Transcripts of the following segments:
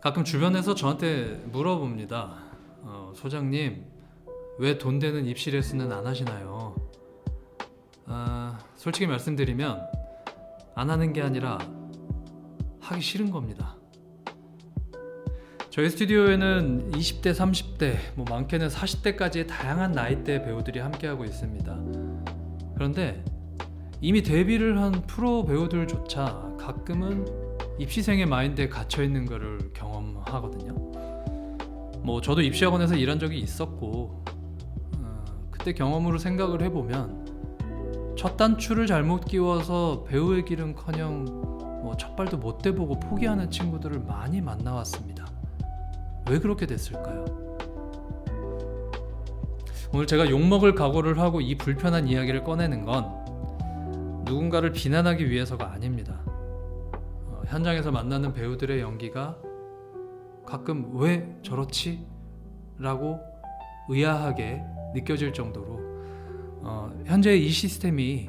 가끔 주변에서 저한테 물어봅니다. 소장님, 왜 돈 되는 입시 레슨은 안 하시나요? 솔직히 말씀드리면 안 하는 게 아니라 하기 싫은 겁니다. 저희 스튜디오에는 20대, 30대, 많게는 40대까지의 다양한 나이대 배우들이 함께하고 있습니다. 그런데 이미 데뷔를 한 프로 배우들조차 가끔은 입시생의 마인드에 갇혀있는 것을 경험하거든요. 저도 입시학원에서 일한 적이 있었고 그때 경험으로 생각을 해보면 첫 단추를 잘못 끼워서 배우의 길은커녕 첫 발도 못 대보고 포기하는 친구들을 많이 만나왔습니다. 왜 그렇게 됐을까요? 오늘 제가 욕먹을 각오를 하고 이 불편한 이야기를 꺼내는 건 누군가를 비난하기 위해서가 아닙니다. 현장에서 만나는 배우들의 연기가 가끔 왜 저렇지? 라고 의아하게 느껴질 정도로 현재 이 시스템이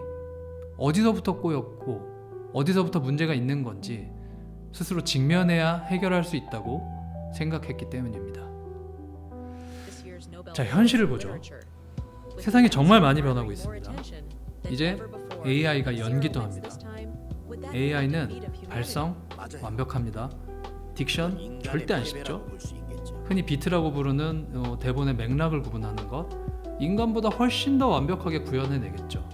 어디서부터 꼬였고 어디서부터 문제가 있는 건지 스스로 직면해야 해결할 수 있다고 생각했기 때문입니다. 자, 현실을 보죠. 세상이 정말 많이 변하고 있습니다. 이제 AI가 연기도 합니다. AI는 발성 완벽합니다. 딕션 절대 안 쉽죠. 흔히 비트라고 부르는 대본의 맥락을 구분하는 것, 인간보다 훨씬 더 완벽하게 구현해내겠죠.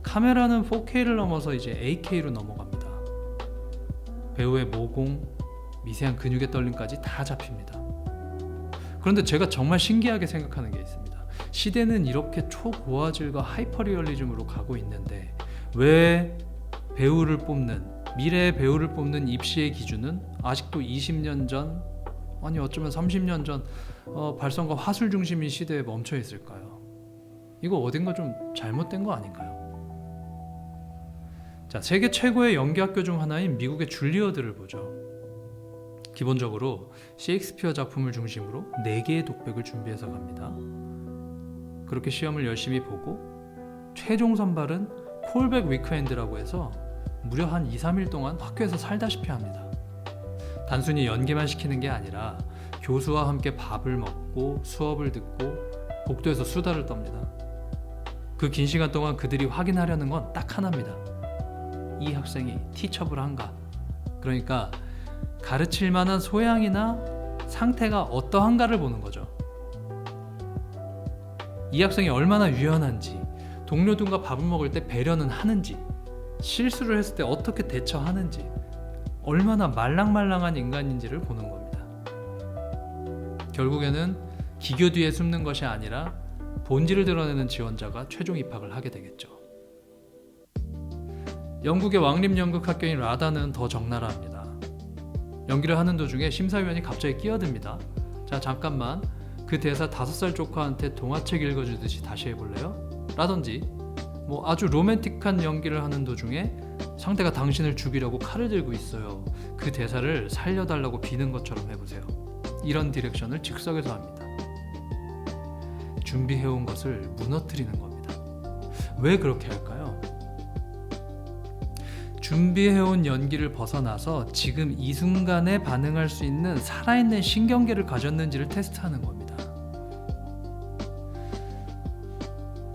카메라는 4K를 넘어서 이제 8K로 넘어갑니다. 배우의 모공, 미세한 근육의 떨림까지 다 잡힙니다. 그런데 제가 정말 신기하게 생각하는 게 있습니다. 시대는 이렇게 초고화질과 하이퍼리얼리즘으로 가고 있는데 왜 배우를 뽑는, 미래의 배우를 뽑는 입시의 기준은 아직도 20년 전, 아니 어쩌면 30년 전 발성과 화술 중심인 시대에 멈춰 있을까요? 이거 어딘가 좀 잘못된 거 아닌가요? 자, 세계 최고의 연기학교 중 하나인 미국의 줄리어드를 보죠. 기본적으로 셰익스피어 작품을 중심으로 4개의 독백을 준비해서 갑니다. 그렇게 시험을 열심히 보고 최종 선발은 콜백 위크엔드라고 해서 무려 한 2-3일 동안 학교에서 살다시피 합니다. 단순히 연기만 시키는 게 아니라 교수와 함께 밥을 먹고 수업을 듣고 복도에서 수다를 떱니다. 그 긴 시간 동안 그들이 확인하려는 건 딱 하나입니다. 이 학생이 티처블한가? 그러니까 가르칠 만한 소양이나 상태가 어떠한가를 보는 거죠. 이 학생이 얼마나 유연한지, 동료들과 밥을 먹을 때 배려는 하는지, 실수를 했을 때 어떻게 대처하는지, 얼마나 말랑말랑한 인간인지를 보는 겁니다. 결국에는 기교 뒤에 숨는 것이 아니라 본질을 드러내는 지원자가 최종 입학을 하게 되겠죠. 영국의 왕립연극학교인 라다는 더 적나라합니다. 연기를 하는 도중에 심사위원이 갑자기 끼어듭니다. 자, 잠깐만, 그 대사 5살 조카한테 동화책 읽어주듯이 다시 해볼래요? 라든지 아주 로맨틱한 연기를 하는 도중에 상대가 당신을 죽이려고 칼을 들고 있어요. 그 대사를 살려달라고 비는 것처럼 해보세요. 이런 디렉션을 즉석에서 합니다. 준비해온 것을 무너뜨리는 겁니다. 왜 그렇게 할까요? 준비해온 연기를 벗어나서 지금 이 순간에 반응할 수 있는 살아있는 신경계를 가졌는지를 테스트하는 겁니다.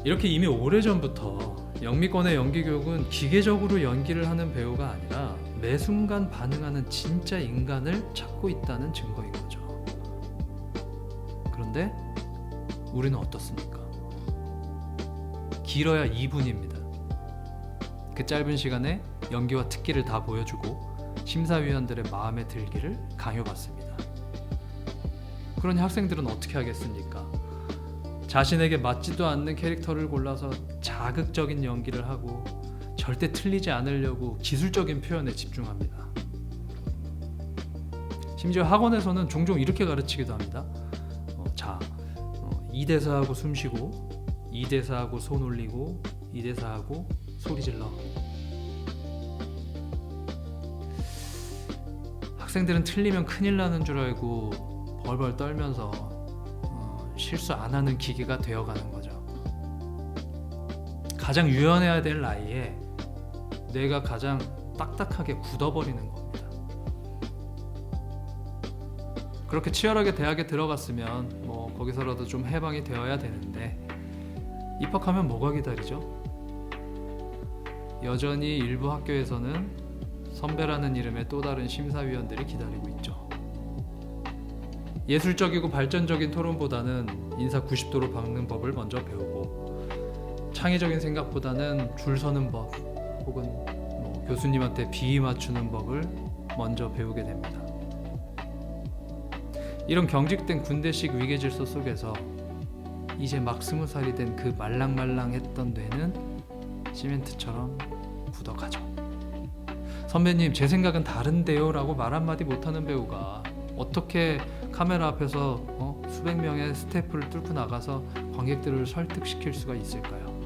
이렇게 이미 오래전부터 영미권의 연기교육은 기계적으로 연기를 하는 배우가 아니라 매 순간 반응하는 진짜 인간을 찾고 있다는 증거인 거죠. 그런데 우리는 어떻습니까? 길어야 2분입니다. 그 짧은 시간에 연기와 특기를 다 보여주고 심사위원들의 마음에 들기를 강요받습니다. 그러니 학생들은 어떻게 하겠습니까? 자신에게 맞지도 않는 캐릭터를 골라서 자극적인 연기를 하고 절대 틀리지 않으려고 기술적인 표현에 집중합니다. 심지어 학원에서는 종종 이렇게 가르치기도 합니다. 이 대사하고 숨 쉬고, 이 대사하고 손 올리고, 이 대사하고 소리 질러. 학생들은 틀리면 큰일 나는 줄 알고 벌벌 떨면서 실수 안 하는 기계가 되어가는 거죠. 가장 유연해야 될 나이에 뇌가 가장 딱딱하게 굳어버리는 겁니다. 그렇게 치열하게 대학에 들어갔으면 뭐 거기서라도 좀 해방이 되어야 되는데 입학하면 뭐가 기다리죠? 여전히 일부 학교에서는 선배라는 이름의 또 다른 심사위원들이 기다리고 있죠. 예술적이고 발전적인 토론보다는 인사 90도로 박는 법을 먼저 배우고, 창의적인 생각보다는 줄 서는 법 혹은 뭐 교수님한테 비위 맞추는 법을 먼저 배우게 됩니다. 이런 경직된 군대식 위계질서 속에서 이제 막 20살이 된 그 말랑말랑했던 뇌는 시멘트처럼 굳어가죠. 선배님, 제 생각은 다른데요 라고 말 한마디 못하는 배우가 어떻게 카메라 앞에서 수백 명의 스태프를 뚫고 나가서 관객들을 설득시킬 수가 있을까요?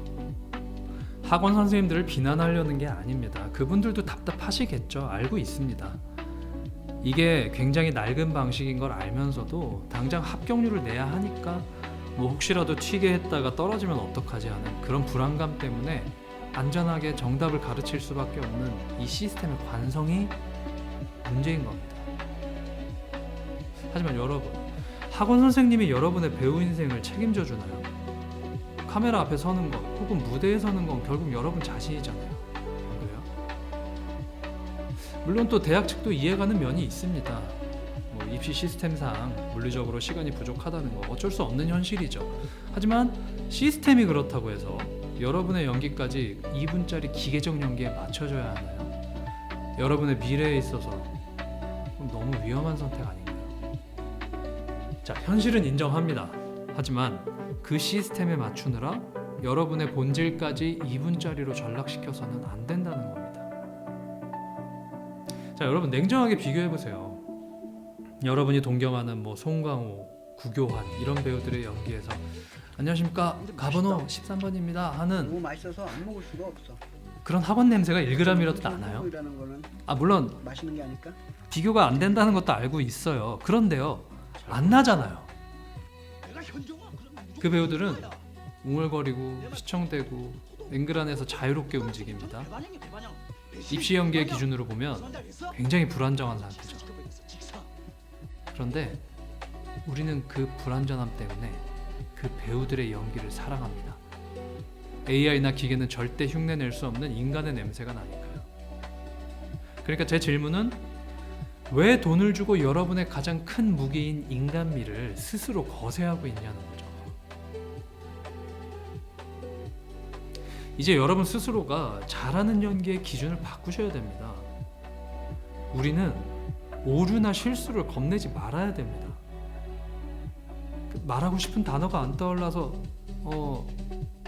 학원 선생님들을 비난하려는 게 아닙니다. 그분들도 답답하시겠죠. 알고 있습니다. 이게 굉장히 낡은 방식인 걸 알면서도 당장 합격률을 내야 하니까 뭐 혹시라도 튀게 했다가 떨어지면 어떡하지 하는 그런 불안감 때문에 안전하게 정답을 가르칠 수밖에 없는 이 시스템의 관성이 문제인 겁니다. 하지만 여러분, 학원 선생님이 여러분의 배우 인생을 책임져 주나요? 카메라 앞에 서는 것 혹은 무대에 서는 건 결국 여러분 자신이잖아요. 안 그래요? 물론 또 대학 측도 이해가는 면이 있습니다. 뭐 입시 시스템상 물리적으로 시간이 부족하다는 거 어쩔 수 없는 현실이죠. 하지만 시스템이 그렇다고 해서 여러분의 연기까지 2분짜리 기계적 연기에 맞춰줘야 하나요? 여러분의 미래에 있어서 너무 위험한 선택 아닌가요? 자, 현실은 인정합니다. 하지만 그 시스템에 맞추느라 여러분의 본질까지 2분짜리로 전락시켜서는 안 된다는 겁니다. 자, 여러분 냉정하게 비교해보세요. 여러분이 동경하는 뭐 송강호, 구교환 이런 배우들의 연기에서 안녕하십니까, 가번호 13번입니다 하는 너무 맛있어서 안 먹을 수가 없어. 그런 학원 냄새가 1g이라도 나나요? 물론 맛있는 게 아닐까? 비교가 안 된다는 것도 알고 있어요. 그런데요, 안 나잖아요. 그 배우들은 웅얼거리고 시청되고 앵글 안에서 자유롭게 움직입니다. 입시 연기의 기준으로 보면 굉장히 불안정한 상태죠. 그런데 우리는 그 불안전함 때문에 그 배우들의 연기를 사랑합니다. AI나 기계는 절대 흉내낼 수 없는 인간의 냄새가 나니까요. 그러니까 제 질문은 왜 돈을 주고 여러분의 가장 큰 무기인 인간미를 스스로 거세하고 있냐는 거죠. 이제 여러분 스스로가 잘하는 연기의 기준을 바꾸셔야 됩니다. 우리는 오류나 실수를 겁내지 말아야 됩니다. 말하고 싶은 단어가 안 떠올라서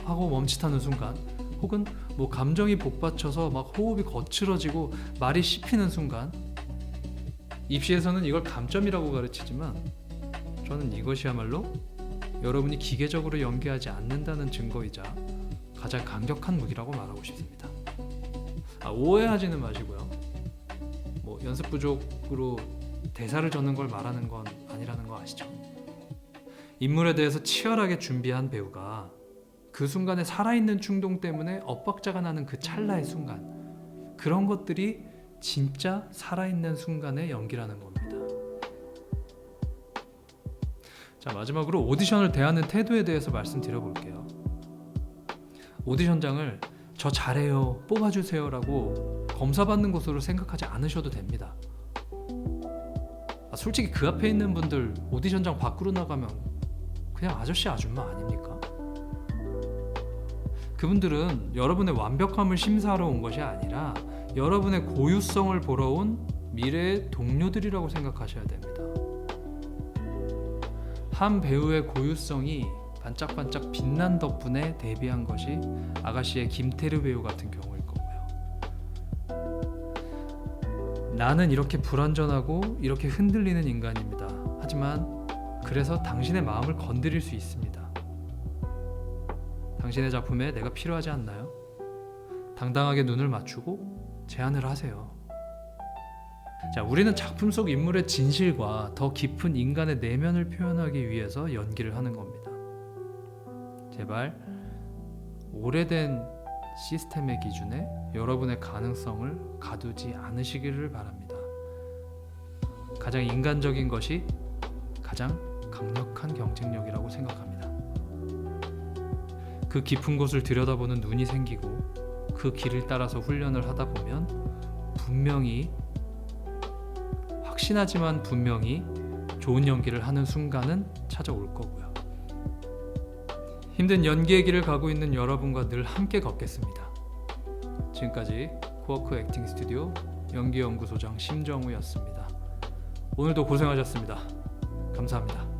하고 멈칫하는 순간, 혹은 뭐 감정이 복받쳐서 막 호흡이 거칠어지고 말이 씹히는 순간, 입시에서는 이걸 감점이라고 가르치지만 저는 이것이야말로 여러분이 기계적으로 연기하지 않는다는 증거이자 가장 강력한 무기라고 말하고 싶습니다. 오해하지는 마시고요. 뭐 연습 부족으로 대사를 젓는 걸 말하는 건 아니라는 거 아시죠? 인물에 대해서 치열하게 준비한 배우가 그 순간에 살아있는 충동 때문에 엇박자가 나는 그 찰나의 순간, 그런 것들이 진짜 살아있는 순간의 연기라는 겁니다. 자, 마지막으로 오디션을 대하는 태도에 대해서 말씀드려볼게요. 오디션장을 저 잘해요, 뽑아주세요 라고 검사받는 곳으로 생각하지 않으셔도 됩니다. 솔직히 그 앞에 있는 분들 오디션장 밖으로 나가면 그냥 아저씨 아줌마 아닙니까? 그분들은 여러분의 완벽함을 심사하러 온 것이 아니라 여러분의 고유성을 보러 온 미래의 동료들이라고 생각하셔야 됩니다. 한 배우의 고유성이 반짝반짝 빛난 덕분에 데뷔한 것이 아가씨의 김태류 배우 같은 경우일 거고요. 나는 이렇게 불완전하고 이렇게 흔들리는 인간입니다. 하지만 그래서 당신의 마음을 건드릴 수 있습니다. 당신의 작품에 내가 필요하지 않나요? 당당하게 눈을 맞추고 제안을 하세요. 자, 우리는 작품 속 인물의 진실과 더 깊은 인간의 내면을 표현하기 위해서 연기를 하는 겁니다. 제발 오래된 시스템의 기준에 여러분의 가능성을 가두지 않으시기를 바랍니다. 가장 인간적인 것이 가장 강력한 경쟁력이라고 생각합니다. 그 깊은 곳을 들여다보는 눈이 생기고 그 길을 따라서 훈련을 하다 보면 확신하지만 분명히 좋은 연기를 하는 순간은 찾아올 거고요. 힘든 연기의 길을 가고 있는 여러분과 늘 함께 걷겠습니다. 지금까지 코워크 액팅 스튜디오 연기연구소장 심정우였습니다. 오늘도 고생하셨습니다. 감사합니다.